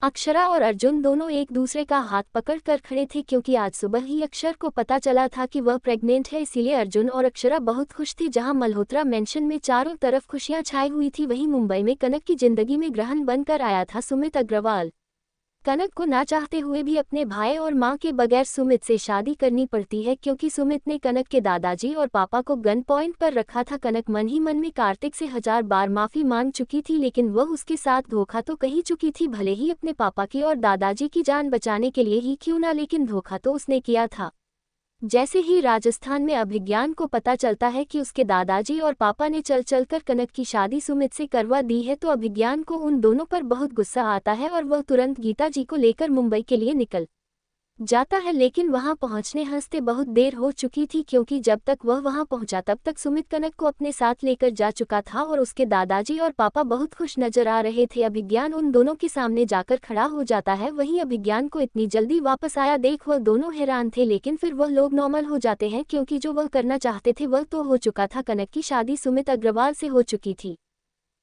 अक्षरा और अर्जुन दोनों एक दूसरे का हाथ पकड़ कर खड़े थे, क्योंकि आज सुबह ही अक्षर को पता चला था कि वह प्रेग्नेंट है, इसीलिए अर्जुन और अक्षरा बहुत खुश थे। जहां मल्होत्रा मेंशन में चारों तरफ खुशियां छाई हुई थी, वहीं मुंबई में कनक की जिंदगी में ग्रहण बनकर आया था सुमित अग्रवाल। कनक को ना चाहते हुए भी अपने भाई और मां के बगैर सुमित से शादी करनी पड़ती है क्योंकि सुमित ने कनक के दादाजी और पापा को गन पॉइंट पर रखा था। कनक मन ही मन में कार्तिक से 1000 बार माफी मांग चुकी थी, लेकिन वह उसके साथ धोखा तो कर ही चुकी थी, भले ही अपने पापा की और दादाजी की जान बचाने के लिए ही क्यों ना, लेकिन धोखा तो उसने किया था। जैसे ही राजस्थान में अभिज्ञान को पता चलता है कि उसके दादाजी और पापा ने चल चलकर कनक की शादी सुमित से करवा दी है, तो अभिज्ञान को उन दोनों पर बहुत गुस्सा आता है और वह तुरंत गीता जी को लेकर मुंबई के लिए निकल जाता है। लेकिन वहां पहुंचने हंसते बहुत देर हो चुकी थी, क्योंकि जब तक वह वहां पहुंचा तब तक सुमित कनक को अपने साथ लेकर जा चुका था और उसके दादाजी और पापा बहुत खुश नजर आ रहे थे। अभिज्ञान उन दोनों के सामने जाकर खड़ा हो जाता है। वहीं अभिज्ञान को इतनी जल्दी वापस आया देख वह दोनों हैरान थे, लेकिन फिर वह लोग नॉर्मल हो जाते हैं, क्योंकि जो वह करना चाहते थे वह तो हो चुका था। कनक की शादी सुमित अग्रवाल से हो चुकी थी।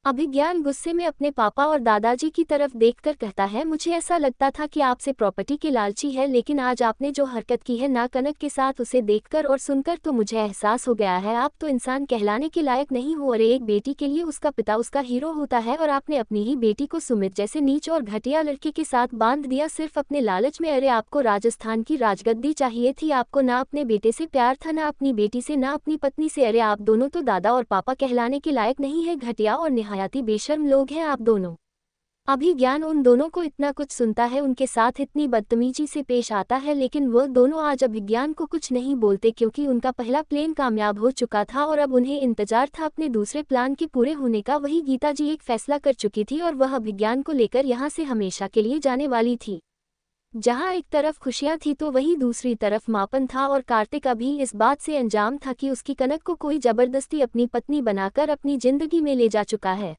अभिज्ञान गुस्से में अपने पापा और दादाजी की तरफ देखकर कहता है, मुझे ऐसा लगता था कि आपसे प्रॉपर्टी के लालची है, लेकिन आज आपने जो हरकत की है ना कनक के साथ, उसे देखकर और सुनकर तो मुझे एहसास हो गया है आप तो इंसान कहलाने के लायक नहीं हो। अरे एक बेटी के लिए उसका पिता उसका हीरो होता है और आपने अपनी ही बेटी को सुमित जैसे नीच और घटिया लड़के के साथ बांध दिया सिर्फ अपने लालच में। अरे आपको राजस्थान की राजगद्दी चाहिए थी, आपको ना अपने बेटे से प्यार था, ना अपनी बेटी से, ना अपनी पत्नी से। अरे आप दोनों तो दादा और पापा कहलाने के लायक नहीं है, घटिया और निहायती बेशर्म लोग हैं आप दोनों। अभिज्ञान उन दोनों को इतना कुछ सुनता है, उनके साथ इतनी बदतमीजी से पेश आता है, लेकिन वह दोनों आज अभिज्ञान को कुछ नहीं बोलते, क्योंकि उनका पहला प्लान कामयाब हो चुका था और अब उन्हें इंतजार था अपने दूसरे प्लान के पूरे होने का। वही गीता जी एक फैसला कर चुकी थी और वह अभिज्ञान को लेकर यहाँ से हमेशा के लिए जाने वाली थी। जहाँ एक तरफ खुशियां थी तो वहीं दूसरी तरफ मापन था, और कार्तिक अभी इस बात से अनजान था कि उसकी कनक को कोई जबरदस्ती अपनी पत्नी बनाकर अपनी जिंदगी में ले जा चुका है।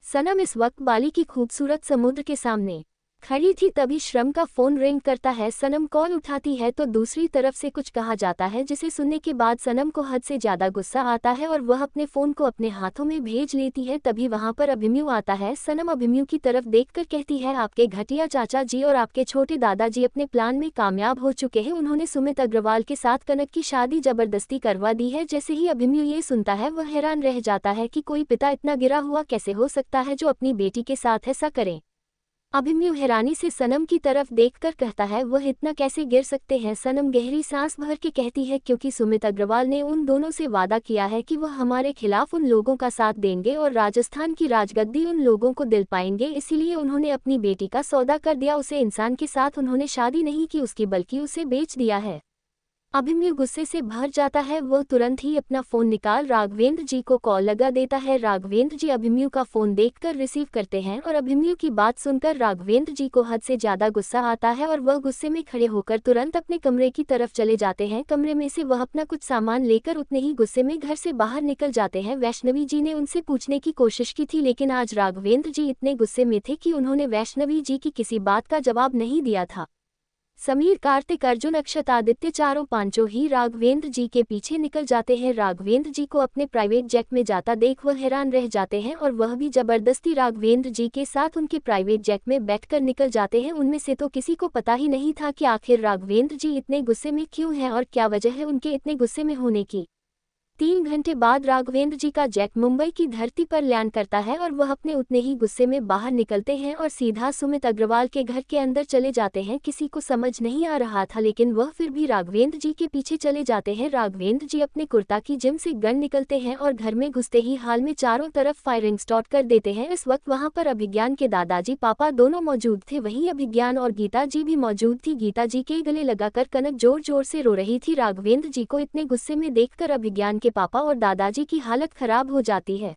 सनम इस वक्त बाली की खूबसूरत समुद्र के सामने खड़ी थी, तभी श्रम का फोन रिंग करता है। सनम कॉल उठाती है तो दूसरी तरफ से कुछ कहा जाता है, जिसे सुनने के बाद सनम को हद से ज्यादा गुस्सा आता है और वह अपने फोन को अपने हाथों में भेज लेती है। तभी वहां पर अभिमन्यु आता है। सनम अभिमन्यु की तरफ देखकर कहती है, आपके घटिया चाचा जी और आपके छोटे दादाजी अपने प्लान में कामयाब हो चुके हैं, उन्होंने सुमित अग्रवाल के साथ कनक की शादी जबरदस्ती करवा दी है। जैसे ही अभिमन्यु ये सुनता है वह हैरान रह जाता है कि कोई पिता इतना गिरा हुआ कैसे हो सकता है जो अपनी बेटी के साथ ऐसा करे। अभिमन्यु हैरानी से सनम की तरफ देखकर कहता है, वह इतना कैसे गिर सकते हैं। सनम गहरी सांस भर के कहती है, क्योंकि सुमित अग्रवाल ने उन दोनों से वादा किया है कि वह हमारे खिलाफ उन लोगों का साथ देंगे और राजस्थान की राजगद्दी उन लोगों को दिल पाएंगे, इसीलिए उन्होंने अपनी बेटी का सौदा कर दिया। उसे इंसान के साथ उन्होंने शादी नहीं की उसकी, बल्कि उसे बेच दिया है। अभिमन्यु गुस्से से भर जाता है, वह तुरंत ही अपना फोन निकाल राघवेंद्र जी को कॉल लगा देता है। राघवेंद्र जी अभिमन्यु का फोन देखकर रिसीव करते हैं और अभिमन्यु की बात सुनकर राघवेंद्र जी को हद से ज्यादा गुस्सा आता है और वह गुस्से में खड़े होकर तुरंत अपने कमरे की तरफ चले जाते हैं। कमरे में से वह अपना कुछ सामान लेकर उतने ही गुस्से में घर से बाहर निकल जाते हैं। वैष्णवी जी ने उनसे पूछने की कोशिश की थी, लेकिन आज राघवेंद्र जी इतने गुस्से में थे कि उन्होंने वैष्णवी जी की किसी बात का जवाब नहीं दिया था। समीर, कार्तिक, अर्जुन, अक्षत, आदित्य चारों पांचों ही राघवेंद्र जी के पीछे निकल जाते हैं। राघवेंद्र जी को अपने प्राइवेट जेट में जाता देख वह हैरान रह जाते हैं और वह भी जबरदस्ती राघवेंद्र जी के साथ उनके प्राइवेट जेट में बैठकर निकल जाते हैं। उनमें से तो किसी को पता ही नहीं था कि आखिर राघवेंद्र जी इतने गुस्से में क्यों हैं और क्या वजह है उनके इतने गुस्से में होने की। 3 घंटे बाद राघवेंद्र जी का जेट मुंबई की धरती पर लैंड करता है और वह अपने उतने ही गुस्से में बाहर निकलते हैं और सीधा सुमित अग्रवाल के घर के अंदर चले जाते हैं। किसी को समझ नहीं आ रहा था, लेकिन वह फिर भी राघवेंद्र जी के पीछे चले जाते हैं। राघवेंद्र जी अपने कुर्ता की जिम से गन निकलते हैं और घर में घुसते ही हाल में चारों तरफ फायरिंग स्टार्ट कर देते हैं। इस वक्त वहां पर अभिज्ञान के दादाजी पापा दोनों मौजूद थे, वहीं अभिज्ञान और गीता जी भी मौजूद थी। गीता जी के गले लगाकर कनक जोर जोर से रो रही थी। राघवेंद्र जी को इतने गुस्से में देखकर अभिज्ञान के पापा और दादाजी की हालत खराब हो जाती है।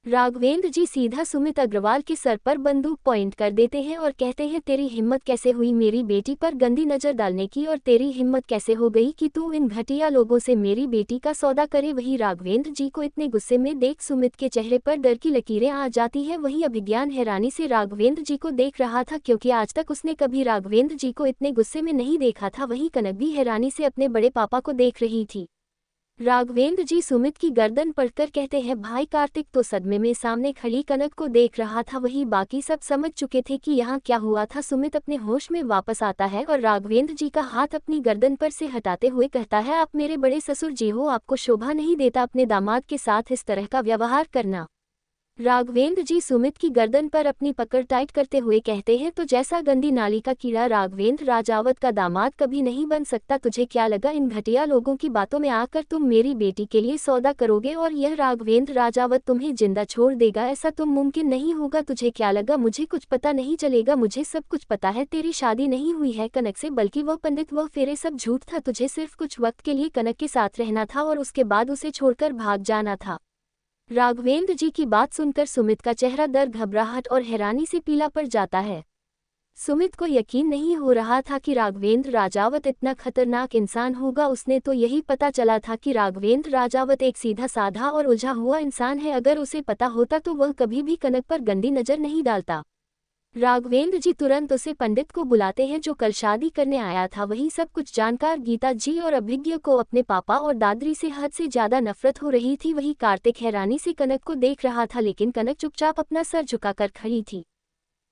राघवेंद्र जी सीधा सुमित अग्रवाल के सर पर बंदूक पॉइंट कर देते हैं और कहते हैं, तेरी हिम्मत कैसे हुई मेरी बेटी पर गंदी नजर डालने की, और तेरी हिम्मत कैसे हो गई कि तू इन घटिया लोगों से मेरी बेटी का सौदा करे। वही राघवेंद्र जी को इतने गुस्से में देख सुमित के चेहरे पर डर की लकीरें आ जाती है। वहीं अभिज्ञान हैरानी से राघवेंद्र जी को देख रहा था, क्योंकि आज तक उसने कभी राघवेंद्र जी को इतने गुस्से में नहीं देखा था। वहीं कनक भी हैरानी से अपने बड़े पापा को देख रही थी। राघवेंद्र जी सुमित की गर्दन पकड़कर कहते हैं, भाई। कार्तिक तो सदमे में सामने खड़ी कनक को देख रहा था, वही बाकी सब समझ चुके थे कि यहाँ क्या हुआ था। सुमित अपने होश में वापस आता है और राघवेंद्र जी का हाथ अपनी गर्दन पर से हटाते हुए कहता है, आप मेरे बड़े ससुर जी हो, आपको शोभा नहीं देता अपने दामाद के साथ इस तरह का व्यवहार करना। राघवेंद्र जी सुमित की गर्दन पर अपनी पकड़ टाइट करते हुए कहते हैं, तो जैसा गंदी नाली का कीड़ा राघवेंद्र राजावत का दामाद कभी नहीं बन सकता। तुझे क्या लगा इन घटिया लोगों की बातों में आकर तुम मेरी बेटी के लिए सौदा करोगे और यह राघवेंद्र राजावत तुम्हें जिंदा छोड़ देगा? ऐसा तुम मुमकिन नहीं होगा। तुझे क्या लगा मुझे कुछ पता नहीं चलेगा? मुझे सब कुछ पता है। तेरी शादी नहीं हुई है कनक से, बल्कि वह पंडित वह फेरे सब झूठ था। तुझे सिर्फ कुछ वक्त के लिए कनक के साथ रहना था और उसके बाद उसे छोड़कर भाग जाना था। राघवेंद्र जी की बात सुनकर सुमित का चेहरा डर, घबराहट और हैरानी से पीला पड़ जाता है। सुमित को यकीन नहीं हो रहा था कि राघवेंद्र राजावत इतना खतरनाक इंसान होगा। उसने तो यही पता चला था कि राघवेंद्र राजावत एक सीधा साधा और उलझा हुआ इंसान है। अगर उसे पता होता तो वह कभी भी कनक पर गंदी नजर नहीं डालता। राघवेंद्र जी तुरंत उसे पंडित को बुलाते हैं जो कल शादी करने आया था। वही सब कुछ जानकार गीता जी और अभिज्ञ को अपने पापा और दादरी से हद से ज्यादा नफरत हो रही थी। वही कार्तिक हैरानी से कनक को देख रहा था, लेकिन कनक चुपचाप अपना सर झुकाकर खड़ी थी।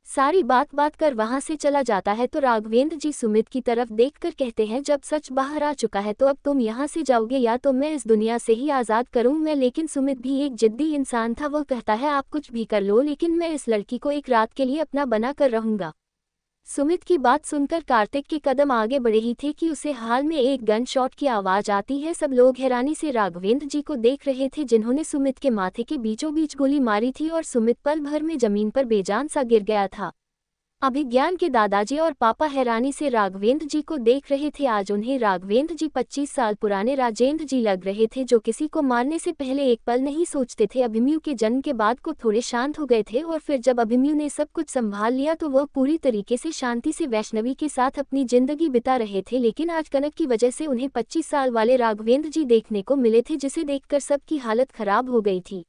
सारी बात कर वहां से चला जाता है तो राघवेंद्र जी सुमित की तरफ देखकर कहते हैं, जब सच बाहर आ चुका है तो अब तुम यहाँ से जाओगे या तो मैं इस दुनिया से ही आज़ाद करूँ मैं। लेकिन सुमित भी एक जिद्दी इंसान था। वह कहता है, आप कुछ भी कर लो लेकिन मैं इस लड़की को एक रात के लिए अपना बना कर रहूंगा। सुमित की बात सुनकर कार्तिक के कदम आगे बढ़े ही थे कि उसे हाल में एक गन शॉट की आवाज आती है। सब लोग हैरानी से राघवेंद्र जी को देख रहे थे जिन्होंने सुमित के माथे के बीचों बीच गोली मारी थी और सुमित पल भर में जमीन पर बेजान सा गिर गया था। अभिज्ञान के दादाजी और पापा हैरानी से राघवेंद्र जी को देख रहे थे। आज उन्हें राघवेंद्र जी 25 साल पुराने राजेंद्र जी लग रहे थे, जो किसी को मारने से पहले एक पल नहीं सोचते थे। अभिमन्यु के जन्म के बाद को थोड़े शांत हो गए थे और फिर जब अभिमन्यु ने सब कुछ संभाल लिया तो वह पूरी तरीके से शांति से वैष्णवी के साथ अपनी जिंदगी बिता रहे थे। लेकिन आज कनक की वजह से उन्हें 25 साल वाले राघवेंद्र जी देखने को मिले थे, जिसे देखकर सबकी हालत खराब हो गई थी।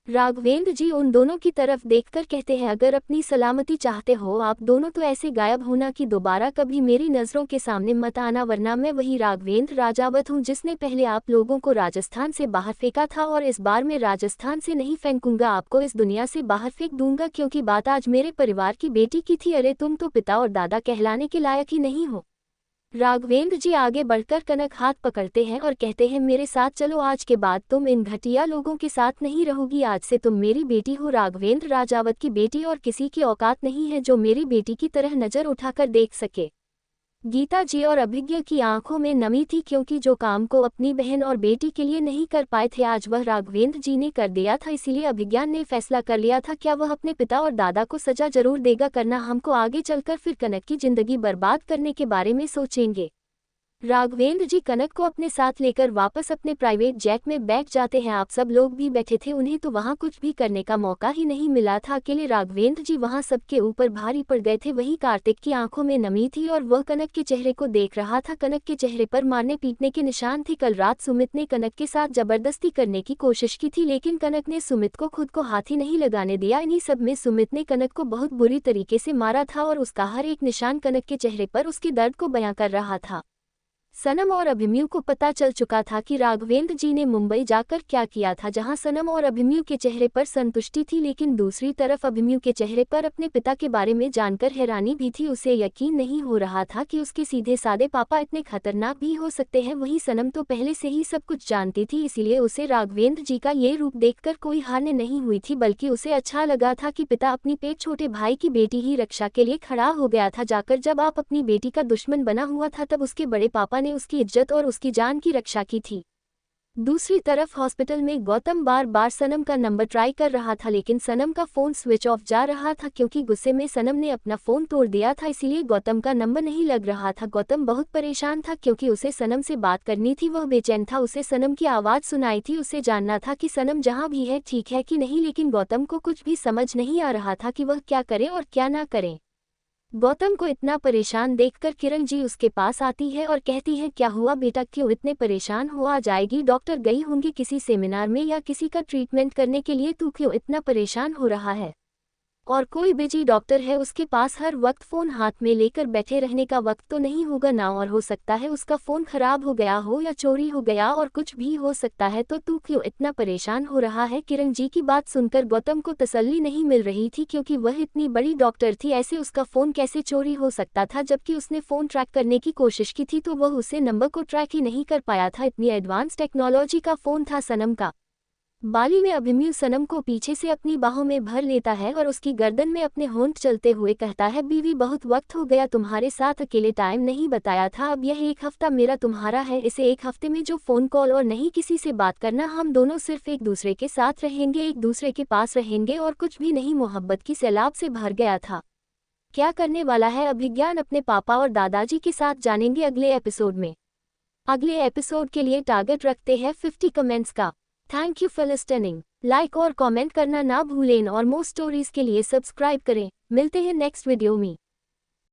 राघवेंद्र जी उन दोनों की तरफ देखकर कहते हैं, अगर अपनी सलामती चाहते हो आप दोनों तो ऐसे गायब होना कि दोबारा कभी मेरी नज़रों के सामने मत आना, वरना मैं वही राघवेंद्र राजावत हूँ जिसने पहले आप लोगों को राजस्थान से बाहर फेंका था और इस बार मैं राजस्थान से नहीं फेंकूंगा, आपको इस दुनिया से बाहर फेंक दूंगा, क्योंकि बात आज मेरे परिवार की बेटी की थी। अरे तुम तो पिता और दादा कहलाने के लायक ही नहीं हो। राघवेंद्र जी आगे बढ़कर कनक हाथ पकड़ते हैं और कहते हैं, मेरे साथ चलो, आज के बाद तुम इन घटिया लोगों के साथ नहीं रहोगी। आज से तुम मेरी बेटी हो, राघवेंद्र राजावत की बेटी, और किसी की औकात नहीं है जो मेरी बेटी की तरह नजर उठाकर देख सके। गीता जी और अभिज्ञ की आंखों में नमी थी, क्योंकि जो काम को अपनी बहन और बेटी के लिए नहीं कर पाए थे आज वह राघवेंद्र जी ने कर दिया था। इसीलिए अभिज्ञान ने फैसला कर लिया था, क्या वह अपने पिता और दादा को सजा जरूर देगा, करना हमको आगे चलकर फिर कनक की जिंदगी बर्बाद करने के बारे में सोचेंगे। राघवेंद्र जी कनक को अपने साथ लेकर वापस अपने प्राइवेट जेट में बैठ जाते हैं। आप सब लोग भी बैठे थे, उन्हें तो वहां कुछ भी करने का मौका ही नहीं मिला था। अकेले राघवेंद्र जी वहां सबके ऊपर भारी पड़ गए थे। वहीं कार्तिक की आंखों में नमी थी और वह कनक के चेहरे को देख रहा था। कनक के चेहरे पर मारने पीटने के निशान थे। कल रात सुमित ने कनक के साथ जबरदस्ती करने की कोशिश की थी, लेकिन कनक ने सुमित को खुद को हाथ ही नहीं लगाने दिया। इन्हीं सब में सुमित ने कनक को बहुत बुरी तरीके से मारा था और उसका हर एक निशान कनक के चेहरे पर उसके दर्द को बयां कर रहा था। सनम और अभिमन्यु को पता चल चुका था कि राघवेंद्र जी ने मुंबई जाकर क्या किया था, जहां सनम और अभिमन्यु के चेहरे पर संतुष्टि थी, लेकिन दूसरी तरफ अभिमन्यु के चेहरे पर अपने पिता के बारे में जानकर हैरानी भी थी। उसे यकीन नहीं हो रहा था कि उसके सीधे सादे पापा इतने खतरनाक भी हो सकते हैं। वहीं सनम तो पहले से ही सब कुछ जानती थी, इसीलिए उसे राघवेंद्र जी का ये रूप देखकर कोई हानि नहीं हुई थी, बल्कि उसे अच्छा लगा था कि पिता अपनी पेट छोटे भाई की बेटी ही रक्षा के लिए खड़ा हो गया था। जाकर जब आप अपनी बेटी का दुश्मन बना हुआ था तब उसके बड़े पापा ने उसकी इज्जत और उसकी जान की रक्षा की थी। दूसरी तरफ हॉस्पिटल में गौतम बार बार सनम का नंबर ट्राई कर रहा था, लेकिन सनम का फोन स्विच ऑफ जा रहा था, क्योंकि गुस्से में सनम ने अपना फोन तोड़ दिया था, इसीलिए गौतम का नंबर नहीं लग रहा था। गौतम बहुत परेशान था क्योंकि उसे सनम से बात करनी थी। वह बेचैन था, उसे सनम की आवाज सुनाई थी, उसे जानना था कि सनम जहां भी है ठीक है कि नहीं, लेकिन गौतम को कुछ भी समझ नहीं आ रहा था कि वह क्या करे और क्या ना करे। गौतम को इतना परेशान देखकर किरण जी उसके पास आती है और कहती है, क्या हुआ बेटा, क्यों इतने परेशान हो? आ जाएगी, डॉक्टर गई होंगी किसी सेमिनार में या किसी का ट्रीटमेंट करने के लिए, तू क्यों इतना परेशान हो रहा है? और कोई बिजी डॉक्टर है उसके पास हर वक्त फ़ोन हाथ में लेकर बैठे रहने का वक्त तो नहीं होगा ना, और हो सकता है उसका फ़ोन खराब हो गया हो या चोरी हो गया और कुछ भी हो सकता है, तो तू क्यों इतना परेशान हो रहा है? किरण जी की बात सुनकर गौतम को तसल्ली नहीं मिल रही थी, क्योंकि वह इतनी बड़ी डॉक्टर थी, ऐसे उसका फ़ोन कैसे चोरी हो सकता था? जबकि उसने फ़ोन ट्रैक करने की कोशिश की थी तो वह उसे नंबर को ट्रैक ही नहीं कर पाया था। इतनी एडवांस टेक्नोलॉजी का फ़ोन था सनम का। बाली में अभिमन्यु सनम को पीछे से अपनी बाहों में भर लेता है और उसकी गर्दन में अपने होंठ चलते हुए कहता है, बीवी बहुत वक्त हो गया तुम्हारे साथ अकेले, टाइम नहीं बताया था, अब यह 1 हफ्ता मेरा तुम्हारा है, इसे 1 हफ्ते में जो फ़ोन कॉल और नहीं किसी से बात करना, हम दोनों सिर्फ एक दूसरे के साथ रहेंगे, एक दूसरे के पास रहेंगे और कुछ भी नहीं। मोहब्बत की सैलाब से भर गया था। क्या करने वाला है अभिज्ञान अपने पापा और दादाजी के साथ, जानेंगे अगले एपिसोड में। अगले एपिसोड के लिए टारगेट रखते हैं 50 कमेंट्स का। Thank you for listening. Like और कमेंट करना ना भूलें और मोर स्टोरीज के लिए सब्सक्राइब करें। मिलते हैं नेक्स्ट वीडियो में।